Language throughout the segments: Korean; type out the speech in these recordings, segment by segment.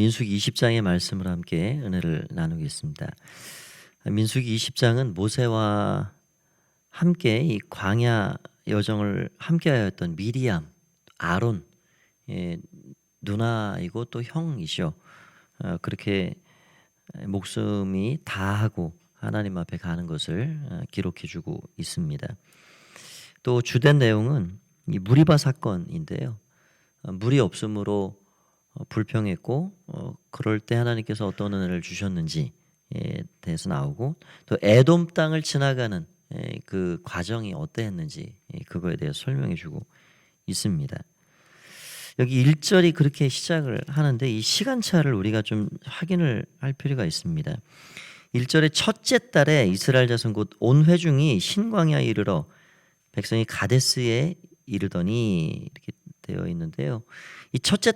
민수기 20장의 말씀을 함께 은혜를 나누겠습니다. 민수기 20장은 모세와 함께 이 광야 여정을 함께하였던 미리암, 아론, 누나이고 또 형이죠. 그렇게 목숨이 다하고 하나님 앞에 가는 것을 기록해주고 있습니다. 또 주된 내용은 이 무리바 사건인데요. 물이 없으므로 불평했고 그럴 때 하나님께서 어떤 은혜를 주셨는지에 대해서 나오고 또 에돔 땅을 지나가는 그 과정이 어떠했는지 그거에 대해서 설명해주고 있습니다. 여기 1절이 그렇게 시작을 하는데 이 시간차를 우리가 좀 확인을 할 필요가 있습니다. 1절의 첫째 달에 이스라엘 자손 곧 온 회중이 신광야에 이르러 백성이 가데스에 이르더니 이렇게 되어 있는데요. 이 첫째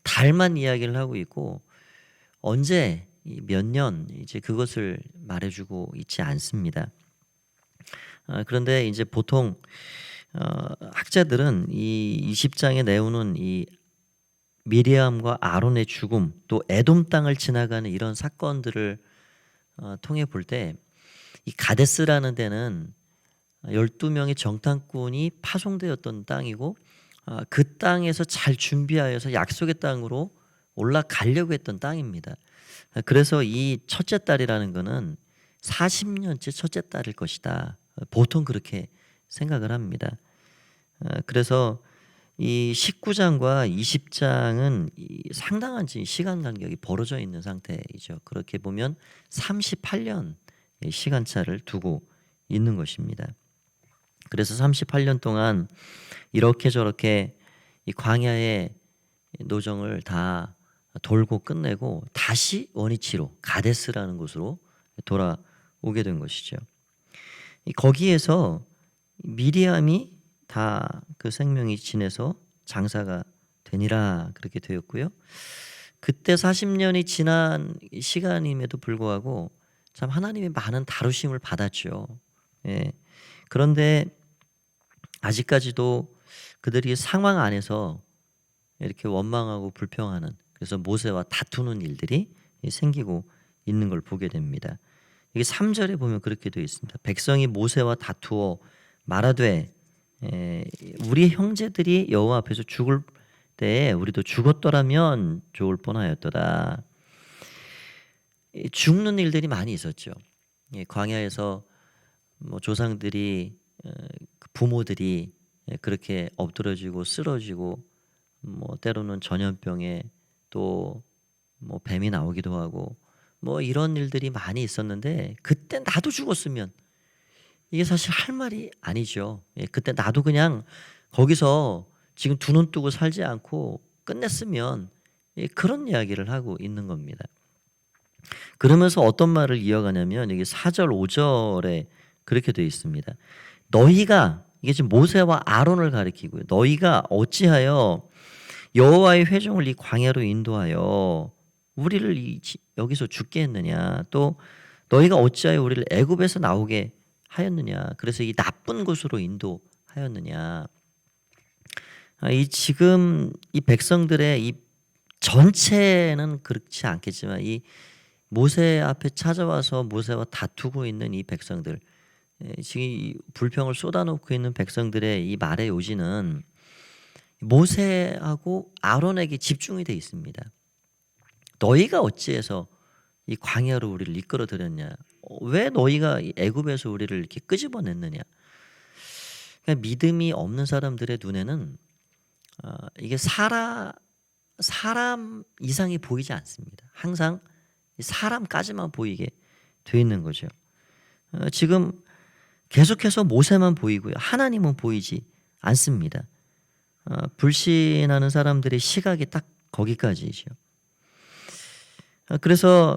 달만 이야기를 하고 있고 언제 몇 년 이제 그것을 말해주고 있지 않습니다. 그런데 이제 보통 학자들은 이 20장에 내오는 이 미리암과 아론의 죽음 또 에돔 땅을 지나가는 이런 사건들을 통해 볼 때 이 가데스라는 데는 12명의 정탐꾼이 파송되었던 땅이고 그 땅에서 잘 준비하여서 약속의 땅으로 올라가려고 했던 땅입니다. 그래서 이 첫째 딸이라는 것은 40년째 첫째 딸일 것이다. 보통 그렇게 생각을 합니다. 그래서 이 19장과 20장은 상당한 시간 간격이 벌어져 있는 상태이죠. 그렇게 보면 38년 시간차를 두고 있는 것입니다. 그래서 38년 동안 이렇게 저렇게 이 광야의 노정을 다 돌고 끝내고 다시 원위치로 가데스라는 곳으로 돌아오게 된 것이죠. 거기에서 미리암이 다 그 생명이 지내서 장사가 되니라 그렇게 되었고요. 그때 40년이 지난 시간임에도 불구하고 참 하나님의 많은 다루심을 받았죠. 그런데 아직까지도 그들이 상황 안에서 이렇게 원망하고 불평하는 그래서 모세와 다투는 일들이 생기고 있는 걸 보게 됩니다. 이게 3절에 보면 그렇게 되어 있습니다. 백성이 모세와 다투어 말하되 우리 형제들이 여호와 앞에서 죽을 때에 우리도 죽었더라면 좋을 뻔하였도다. 죽는 일들이 많이 있었죠. 광야에서 뭐 조상들이 부모들이 그렇게 엎드러지고 쓰러지고 뭐 때로는 전염병에 또 뭐 뱀이 나오기도 하고 뭐 이런 일들이 많이 있었는데 그때 나도 죽었으면 이게 사실 할 말이 아니죠. 그때 나도 그냥 거기서 지금 두 눈 뜨고 살지 않고 끝냈으면 그런 이야기를 하고 있는 겁니다. 그러면서 어떤 말을 이어가냐면 여기 4절 5절에 그렇게 되어 있습니다. 너희가 이게 지금 모세와 아론을 가리키고요. 너희가 어찌하여 여호와의 회중을 이 광야로 인도하여 우리를 여기서 죽게 했느냐. 또 너희가 어찌하여 우리를 애굽에서 나오게 하였느냐. 그래서 이 나쁜 곳으로 인도하였느냐. 지금 이 백성들의 이 전체는 그렇지 않겠지만 이 모세 앞에 찾아와서 모세와 다투고 있는 이 백성들, 지금 이 불평을 쏟아놓고 있는 백성들의 이 말의 요지는 모세하고 아론에게 집중이 되어 있습니다. 너희가 어찌해서 이 광야로 우리를 이끌어들였냐? 왜 너희가 애굽에서 우리를 이렇게 끄집어냈느냐? 그러니까 믿음이 없는 사람들의 눈에는 이게 사람 이상이 보이지 않습니다. 항상 사람까지만 보이게 돼 있는 거죠. 지금 계속해서 모세만 보이고요. 하나님은 보이지 않습니다. 불신하는 사람들의 시각이 딱 거기까지죠. 그래서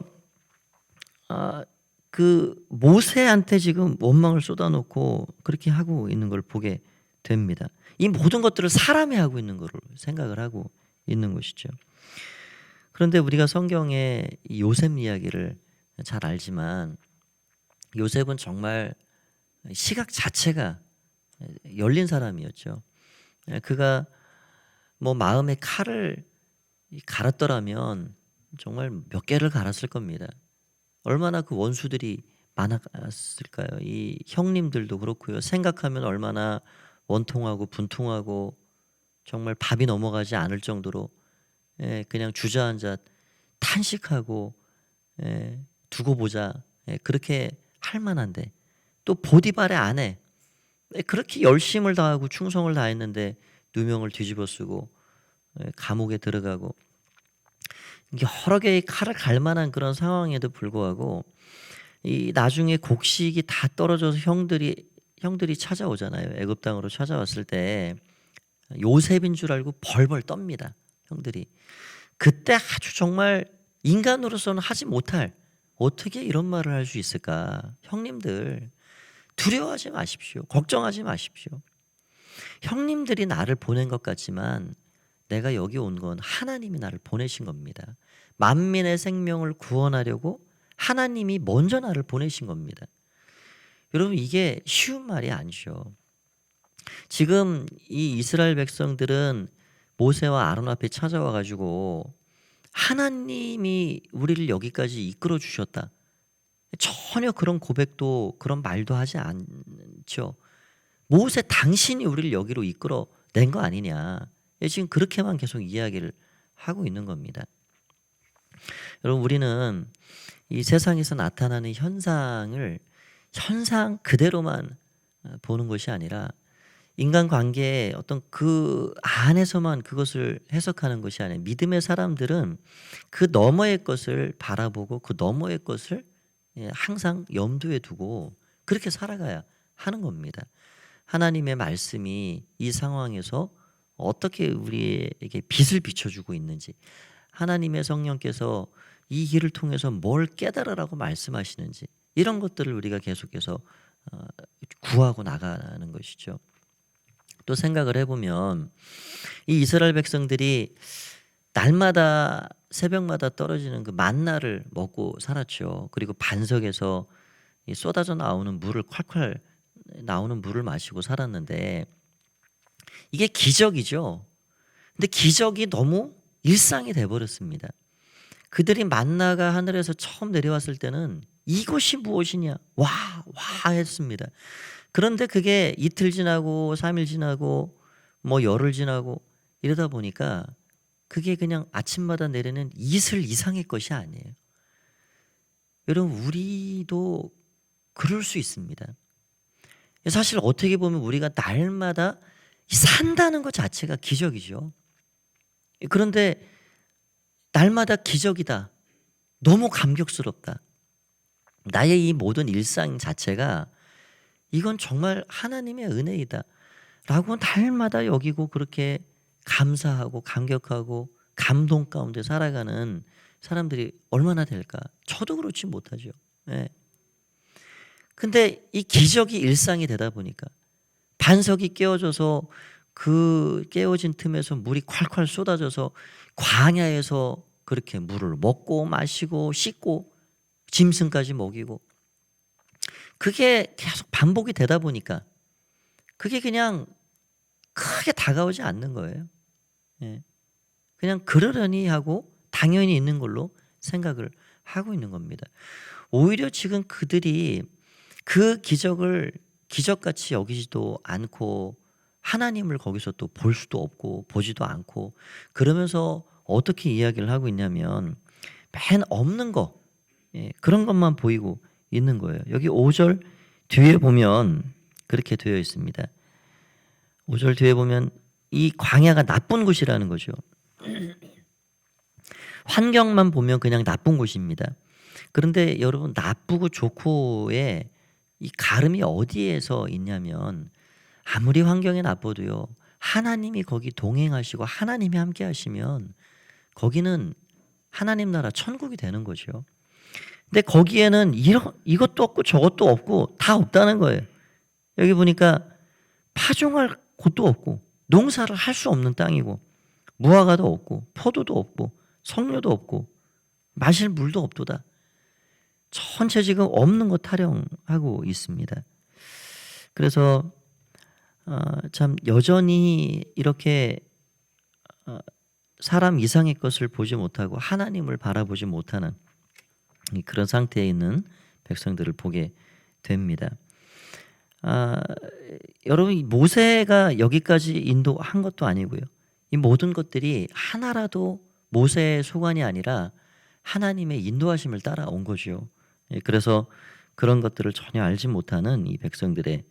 그 모세한테 지금 원망을 쏟아놓고 그렇게 하고 있는 걸 보게 됩니다. 이 모든 것들을 사람이 하고 있는 걸 생각을 하고 있는 것이죠. 그런데 우리가 성경의 요셉 이야기를 잘 알지만 요셉은 정말 시각 자체가 열린 사람이었죠. 그가 뭐 마음에 칼을 갈았더라면 정말 몇 개를 갈았을 겁니다. 얼마나 그 원수들이 많았을까요? 이 형님들도 그렇고요. 생각하면 얼마나 원통하고 분통하고 정말 밥이 넘어가지 않을 정도로 그냥 주저앉아 탄식하고 두고 보자 그렇게 할 만한데 또 보디발의 아내 그렇게 열심을 다하고 충성을 다했는데 누명을 뒤집어 쓰고 감옥에 들어가고 여러 개의 칼을 갈 만한 그런 상황에도 불구하고 이 나중에 곡식이 다 떨어져서 형들이 찾아오잖아요. 애굽 땅으로 찾아왔을 때 요셉인 줄 알고 벌벌 떱니다. 형들이. 그때 아주 정말 인간으로서는 하지 못할 어떻게 이런 말을 할 수 있을까? 형님들 두려워하지 마십시오. 걱정하지 마십시오. 형님들이 나를 보낸 것 같지만 내가 여기 온 건 하나님이 나를 보내신 겁니다. 만민의 생명을 구원하려고 하나님이 먼저 나를 보내신 겁니다. 여러분 이게 쉬운 말이 아니죠. 지금 이 이스라엘 백성들은 모세와 아론 앞에 찾아와 가지고 하나님이 우리를 여기까지 이끌어 주셨다. 전혀 그런 고백도 그런 말도 하지 않죠. 모세 당신이 우리를 여기로 이끌어 낸 거 아니냐. 지금 그렇게만 계속 이야기를 하고 있는 겁니다. 여러분 우리는 이 세상에서 나타나는 현상을 현상 그대로만 보는 것이 아니라 인간관계의 어떤 그 안에서만 그것을 해석하는 것이 아니라 믿음의 사람들은 그 너머의 것을 바라보고 그 너머의 것을 항상 염두에 두고 그렇게 살아가야 하는 겁니다. 하나님의 말씀이 이 상황에서 어떻게 우리에게 빛을 비춰주고 있는지 하나님의 성령께서 이 길을 통해서 뭘 깨달으라고 말씀하시는지 이런 것들을 우리가 계속해서 구하고 나가는 것이죠. 또 생각을 해보면 이 이스라엘 백성들이 날마다 새벽마다 떨어지는 그 만나를 먹고 살았죠. 그리고 반석에서 쏟아져 나오는 물을 콸콸 나오는 물을 마시고 살았는데 이게 기적이죠. 근데 기적이 너무 일상이 돼버렸습니다. 그들이 만나가 하늘에서 처음 내려왔을 때는 이것이 무엇이냐 와 했습니다. 그런데 그게 이틀 지나고 3일 지나고 뭐 열흘 지나고 이러다 보니까 그게 그냥 아침마다 내리는 이슬 이상의 것이 아니에요. 여러분 우리도 그럴 수 있습니다. 사실 어떻게 보면 우리가 날마다 산다는 것 자체가 기적이죠. 그런데 날마다 기적이다. 너무 감격스럽다. 나의 이 모든 일상 자체가 이건 정말 하나님의 은혜이다 라고 날마다 여기고 그렇게 감사하고 감격하고 감동 가운데 살아가는 사람들이 얼마나 될까? 저도 그렇지 못하죠. 근데 이 기적이 일상이 되다 보니까 반석이 깨어져서 그 깨어진 틈에서 물이 콸콸 쏟아져서 광야에서 그렇게 물을 먹고 마시고 씻고 짐승까지 먹이고 그게 계속 반복이 되다 보니까 그게 그냥 크게 다가오지 않는 거예요. 그냥 그러려니 하고 당연히 있는 걸로 생각을 하고 있는 겁니다. 오히려 지금 그들이 그 기적을 기적같이 여기지도 않고 하나님을 거기서 또 볼 수도 없고 보지도 않고 그러면서 어떻게 이야기를 하고 있냐면 맨 없는 거 그런 것만 보이고 있는 거예요. 여기 5절 뒤에 보면 그렇게 되어 있습니다. 5절 뒤에 보면 이 광야가 나쁜 곳이라는 거죠. 환경만 보면 그냥 나쁜 곳입니다. 그런데 여러분 나쁘고 좋고의 이 가름이 어디에서 있냐면 아무리 환경이 나빠도요 하나님이 거기 동행하시고 하나님이 함께 하시면 거기는 하나님 나라 천국이 되는 거죠. 근데 거기에는 이것도 없고 저것도 없고 다 없다는 거예요. 여기 보니까 파종할 곳도 없고 농사를 할 수 없는 땅이고 무화과도 없고 포도도 없고 석류도 없고 마실 물도 없도다. 전체 지금 없는 거 타령하고 있습니다. 그래서 참 여전히 이렇게 사람 이상의 것을 보지 못하고 하나님을 바라보지 못하는 그런 상태에 있는 백성들을 보게 됩니다. 여러분, 이 모세가 여기까지 인도한 것도 아니고요. 이 모든 것들이 하나라도 모세의 소관이 아니라 하나님의 인도하심을 따라온 거죠. 그래서 그런 것들을 전혀 알지 못하는 이 백성들의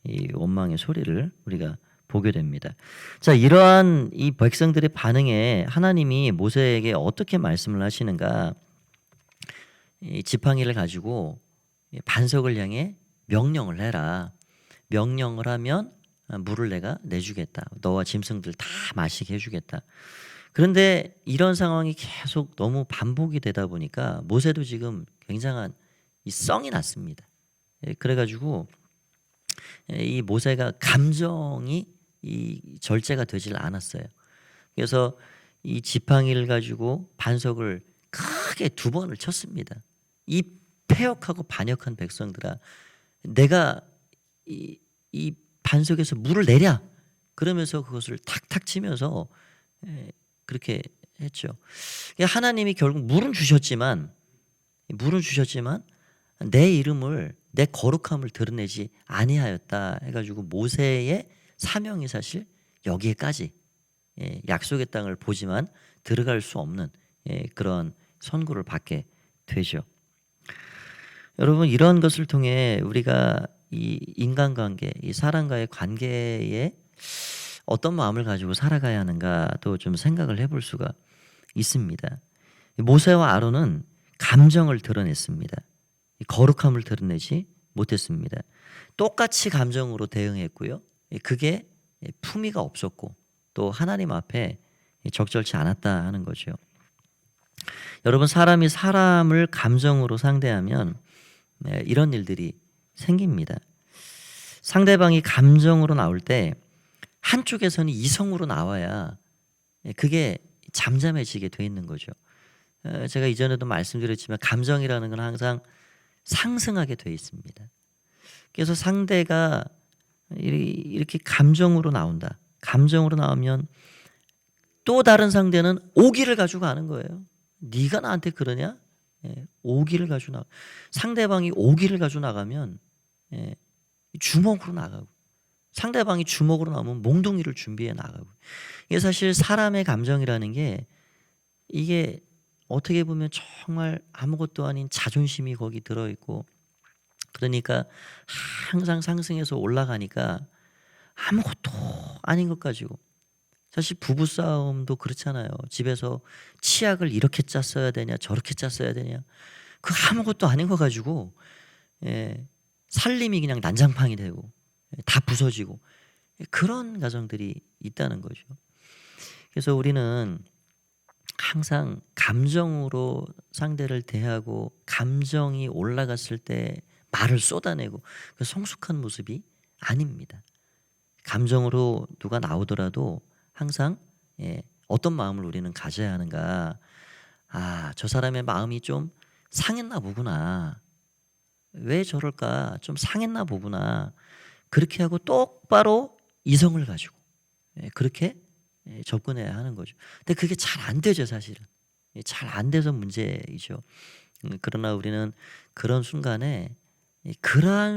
이 원망의 소리를 우리가 보게 됩니다. 자, 이러한 이 백성들의 반응에 하나님이 모세에게 어떻게 말씀을 하시는가? 이 지팡이를 가지고 반석을 향해 명령을 해라. 명령을 하면 물을 내가 내주겠다. 너와 짐승들 다 마시게 해주겠다. 그런데 이런 상황이 계속 너무 반복이 되다 보니까 모세도 지금 굉장한 이 썽이 났습니다. 그래가지고 이 모세가 감정이 이 절제가 되질 않았어요. 그래서 이 지팡이를 가지고 반석을 크게 2번을 쳤습니다. 이 패역하고 반역한 백성들아, 내가 이 반석에서 물을 내랴. 그러면서 그것을 탁탁 치면서 그렇게 했죠. 하나님이 결국 물은 주셨지만 내 이름을, 내 거룩함을 드러내지 아니하였다 해가지고 모세의 사명이 사실 여기에까지, 약속의 땅을 보지만 들어갈 수 없는 그런 선고를 받게 되죠. 여러분, 이런 것을 통해 우리가 이 인간관계, 이 사람과의 관계에 어떤 마음을 가지고 살아가야 하는가도 좀 생각을 해볼 수가 있습니다. 모세와 아론은 감정을 드러냈습니다. 거룩함을 드러내지 못했습니다. 똑같이 감정으로 대응했고요. 그게 품위가 없었고 또 하나님 앞에 적절치 않았다 하는 거죠. 여러분, 사람이 사람을 감정으로 상대하면 이런 일들이 생깁니다. 상대방이 감정으로 나올 때 한쪽에서는 이성으로 나와야 그게 잠잠해지게 돼 있는 거죠. 제가 이전에도 말씀드렸지만 감정이라는 건 항상 상승하게 돼 있습니다. 그래서 상대가 이렇게 감정으로 나온다. 감정으로 나오면 또 다른 상대는 오기를 가지고 가는 거예요. 네가 나한테 그러냐? 오기를 가지고 나가. 상대방이 오기를 가지고 나가면 주먹으로 나가고, 상대방이 주먹으로 나오면 몽둥이를 준비해 나가고. 이게 사실 사람의 감정이라는 게 이게 어떻게 보면 정말 아무것도 아닌 자존심이 거기 들어있고, 그러니까 항상 상승해서 올라가니까 아무것도 아닌 것 가지고, 사실 부부싸움도 그렇잖아요. 집에서 치약을 이렇게 짰어야 되냐 저렇게 짰어야 되냐, 그 아무것도 아닌 거 가지고 살림이 그냥 난장판이 되고 다 부서지고 그런 가정들이 있다는 거죠. 그래서 우리는 항상 감정으로 상대를 대하고 감정이 올라갔을 때 말을 쏟아내고 그 성숙한 모습이 아닙니다. 감정으로 누가 나오더라도 항상 어떤 마음을 우리는 가져야 하는가. 저 사람의 마음이 좀 상했나 보구나. 왜 저럴까? 좀 상했나 보구나. 그렇게 하고 똑바로 이성을 가지고 그렇게 접근해야 하는 거죠. 근데 그게 잘 안 되죠, 사실은. 잘 안 돼서 문제이죠. 그러나 우리는 그러한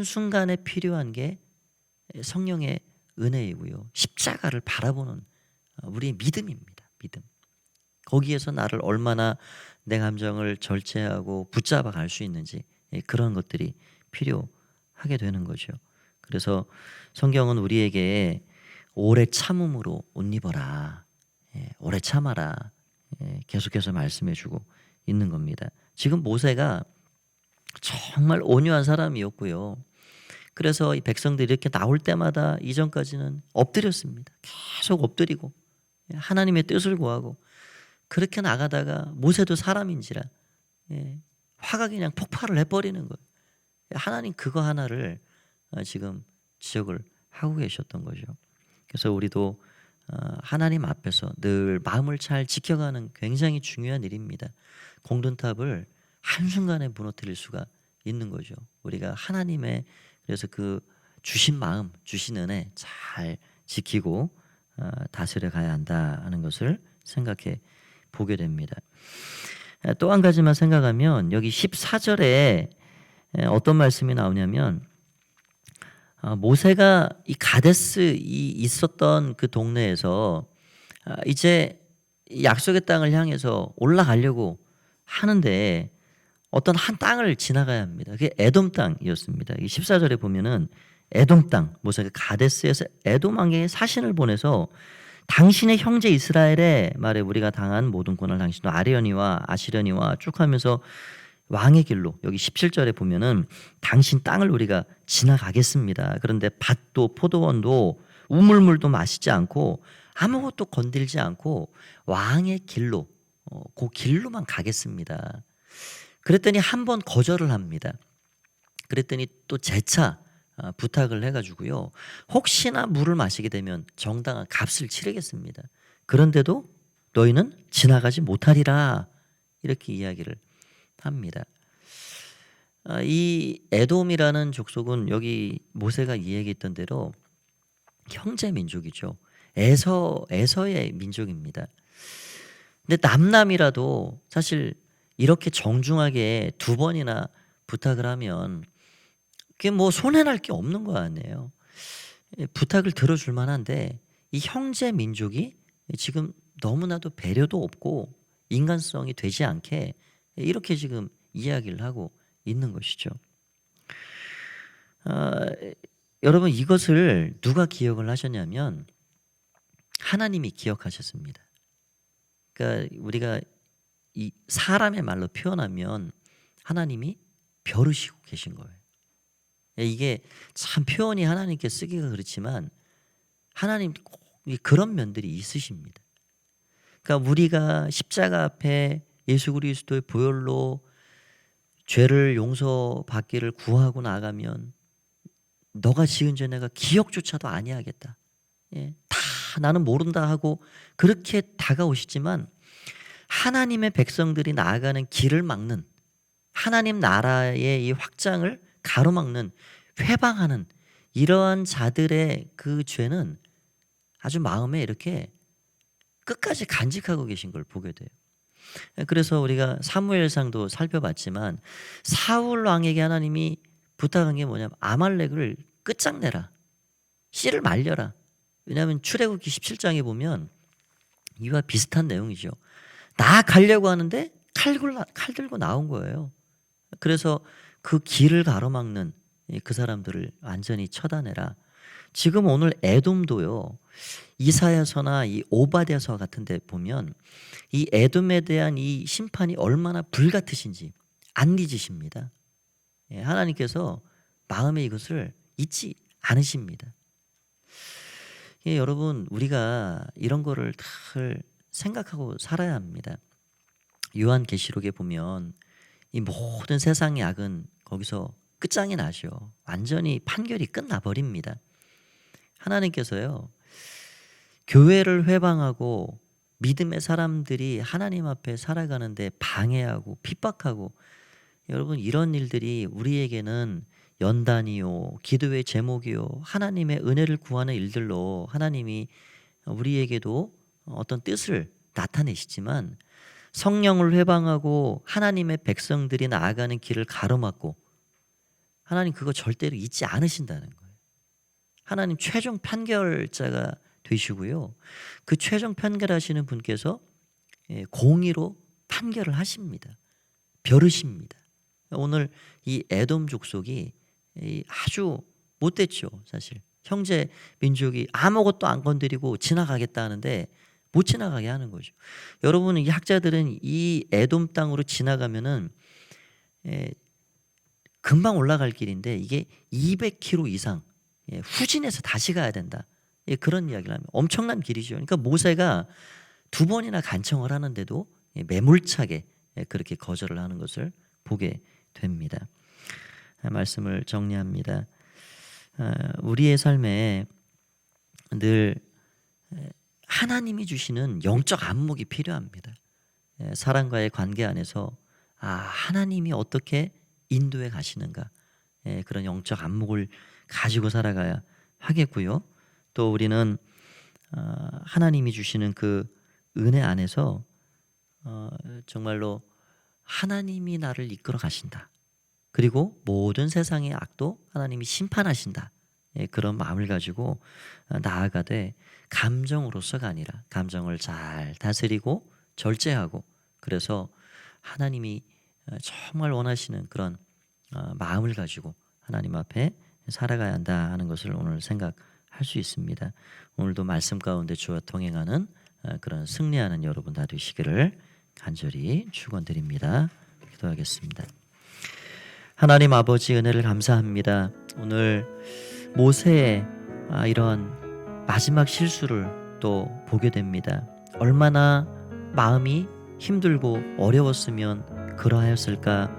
순간에 필요한 게 성령의 은혜이고요. 십자가를 바라보는 우리의 믿음입니다. 믿음. 거기에서 나를 얼마나 내 감정을 절제하고 붙잡아 갈 수 있는지 그런 것들이 필요하게 되는 거죠. 그래서 성경은 우리에게 오래 참음으로 옷 입어라. 오래 참아라. 계속해서 말씀해주고 있는 겁니다. 지금 모세가 정말 온유한 사람이었고요. 그래서 이 백성들이 이렇게 나올 때마다 이전까지는 엎드렸습니다. 계속 엎드리고 하나님의 뜻을 구하고 그렇게 나가다가 모세도 사람인지라 화가 그냥 폭발을 해버리는 거예요. 하나님 그거 하나를 지금 지적을 하고 계셨던 거죠. 그래서 우리도 하나님 앞에서 늘 마음을 잘 지켜가는 굉장히 중요한 일입니다. 공든탑을 한순간에 무너뜨릴 수가 있는 거죠. 우리가 하나님의 그래서 그 주신 마음, 주신 은혜 잘 지키고 다스려 가야 한다는 것을 생각해 보게 됩니다. 또 한 가지만 생각하면 여기 14절에 어떤 말씀이 나오냐면 모세가 이 가데스 이 있었던 그 동네에서 이제 약속의 땅을 향해서 올라가려고 하는데 어떤 한 땅을 지나가야 합니다. 그게 에돔 땅이었습니다. 이 14절에 보면은 에돔 땅, 모세가 가데스에서 에돔 왕에게 사신을 보내서 당신의 형제 이스라엘의 말에 우리가 당한 모든 고난을 당신도 아뢰려니와 아시려니와 쭉 하면서 왕의 길로 여기 17절에 보면은 당신 땅을 우리가 지나가겠습니다. 그런데 밭도 포도원도 우물물도 마시지 않고 아무것도 건들지 않고 왕의 길로 그 길로만 가겠습니다. 그랬더니 한 번 거절을 합니다. 그랬더니 또 재차 부탁을 해가지고요. 혹시나 물을 마시게 되면 정당한 값을 치르겠습니다. 그런데도 너희는 지나가지 못하리라 이렇게 이야기를 합니다. 이 에돔이라는 족속은 여기 모세가 이야기했던 대로 형제 민족이죠. 에서의 민족입니다. 근데 남남이라도 사실 이렇게 정중하게 두 번이나 부탁을 하면 그게 뭐 손해날 게 없는 거 아니에요. 부탁을 들어줄 만한데 이 형제 민족이 지금 너무나도 배려도 없고 인간성이 되지 않게 이렇게 지금 이야기를 하고 있는 것이죠. 여러분 이것을 누가 기억을 하셨냐면 하나님이 기억하셨습니다. 그러니까 우리가 이 사람의 말로 표현하면 하나님이 벼르시고 계신 거예요. 이게 참 표현이 하나님께 쓰기가 그렇지만 하나님 꼭 그런 면들이 있으십니다. 그러니까 우리가 십자가 앞에 예수 그리스도의 보혈로 죄를 용서받기를 구하고 나가면 너가 지은 죄 내가 기억조차도 아니하겠다. 다 나는 모른다 하고 그렇게 다가오시지만 하나님의 백성들이 나아가는 길을 막는 하나님 나라의 이 확장을 가로막는 회방하는 이러한 자들의 그 죄는 아주 마음에 이렇게 끝까지 간직하고 계신 걸 보게 돼요. 그래서 우리가 사무엘상도 살펴봤지만 사울 왕에게 하나님이 부탁한 게 뭐냐면 아말렉을 끝장내라. 씨를 말려라. 왜냐하면 출애굽기 17장에 보면 이와 비슷한 내용이죠. 나가려고 하는데 칼 들고 나온 거예요. 그래서 그 길을 가로막는 그 사람들을 완전히 처단해라. 지금 오늘 에돔도요. 이사야서나 이 오바댜서 같은 데 보면 이 에돔에 대한 이 심판이 얼마나 불같으신지 안 잊으십니다. 하나님께서 마음에 이것을 잊지 않으십니다. 여러분 우리가 이런 거를 늘 생각하고 살아야 합니다. 요한계시록에 보면 이 모든 세상의 악은 거기서 끝장이 나죠. 완전히 판결이 끝나버립니다. 하나님께서요. 교회를 회방하고 믿음의 사람들이 하나님 앞에 살아가는데 방해하고 핍박하고 여러분 이런 일들이 우리에게는 연단이요 기도의 제목이요 하나님의 은혜를 구하는 일들로 하나님이 우리에게도 어떤 뜻을 나타내시지만 성령을 회방하고 하나님의 백성들이 나아가는 길을 가로막고 하나님 그거 절대로 잊지 않으신다는 거예요. 하나님 최종 판결자가 되시고요. 그 최종 판결하시는 분께서 공의로 판결을 하십니다. 벼르십니다. 오늘 이 에돔 족속이 아주 못됐죠. 사실 형제 민족이 아무것도 안 건드리고 지나가겠다 하는데 못 지나가게 하는 거죠. 여러분 이 학자들은 이 에돔 땅으로 지나가면은 금방 올라갈 길인데 이게 200km 이상 후진해서 다시 가야 된다. 그런 이야기를 하면 엄청난 길이죠. 그러니까 모세가 두 번이나 간청을 하는데도 매몰차게 그렇게 거절을 하는 것을 보게 됩니다. 말씀을 정리합니다. 우리의 삶에 늘 하나님이 주시는 영적 안목이 필요합니다. 사람과의 관계 안에서 하나님이 어떻게 인도해 가시는가 그런 영적 안목을 가지고 살아가야 하겠고요. 또 우리는 하나님이 주시는 그 은혜 안에서 정말로 하나님이 나를 이끌어 가신다. 그리고 모든 세상의 악도 하나님이 심판하신다. 예, 그런 마음을 가지고 나아가되 감정으로서가 아니라 감정을 잘 다스리고 절제하고 그래서 하나님이 정말 원하시는 그런 마음을 가지고 하나님 앞에 살아가야 한다 하는 것을 오늘 생각할 수 있습니다. 오늘도 말씀 가운데 주와 동행하는 그런 승리하는 여러분 다 되시기를 간절히 축원드립니다. 기도하겠습니다. 하나님 아버지 은혜를 감사합니다. 오늘 모세의 이런 마지막 실수를 또 보게 됩니다. 얼마나 마음이 힘들고 어려웠으면 그러하였을까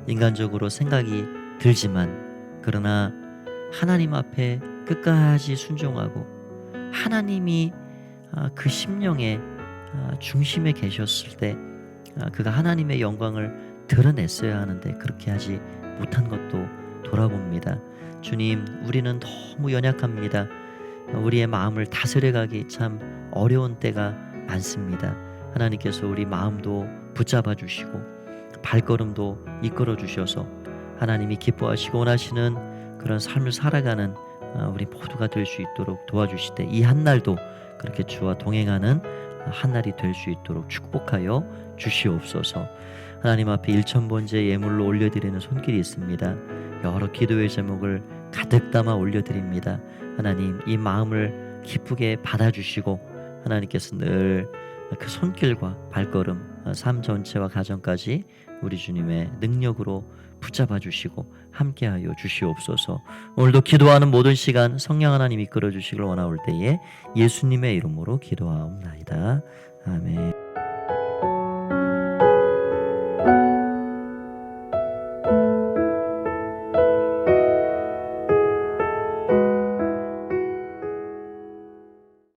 인간적으로 생각이 들지만 그러나 하나님 앞에 끝까지 순종하고 하나님이 그 심령의 중심에 계셨을 때 그가 하나님의 영광을 드러냈어야 하는데 그렇게 하지 못한 것도 돌아봅니다. 주님, 우리는 너무 연약합니다. 우리의 마음을 다스려가기 참 어려운 때가 많습니다. 하나님께서 우리 마음도 붙잡아 주시고 발걸음도 이끌어 주셔서 하나님이 기뻐하시고 원하시는 그런 삶을 살아가는 우리 모두가 될 수 있도록 도와주시되 이 한날도 그렇게 주와 동행하는 한날이 될 수 있도록 축복하여 주시옵소서. 하나님 앞에 일천번째 예물로 올려드리는 손길이 있습니다. 여러 기도의 제목을 가득 담아 올려드립니다. 하나님 이 마음을 기쁘게 받아주시고 하나님께서 늘 그 손길과 발걸음 삶 전체와 가정까지 우리 주님의 능력으로 붙잡아 주시고 함께하여 주시옵소서. 오늘도 기도하는 모든 시간 성령 하나님 이끌어 주시길 원하올 때에 예수님의 이름으로 기도하옵나이다. 아멘.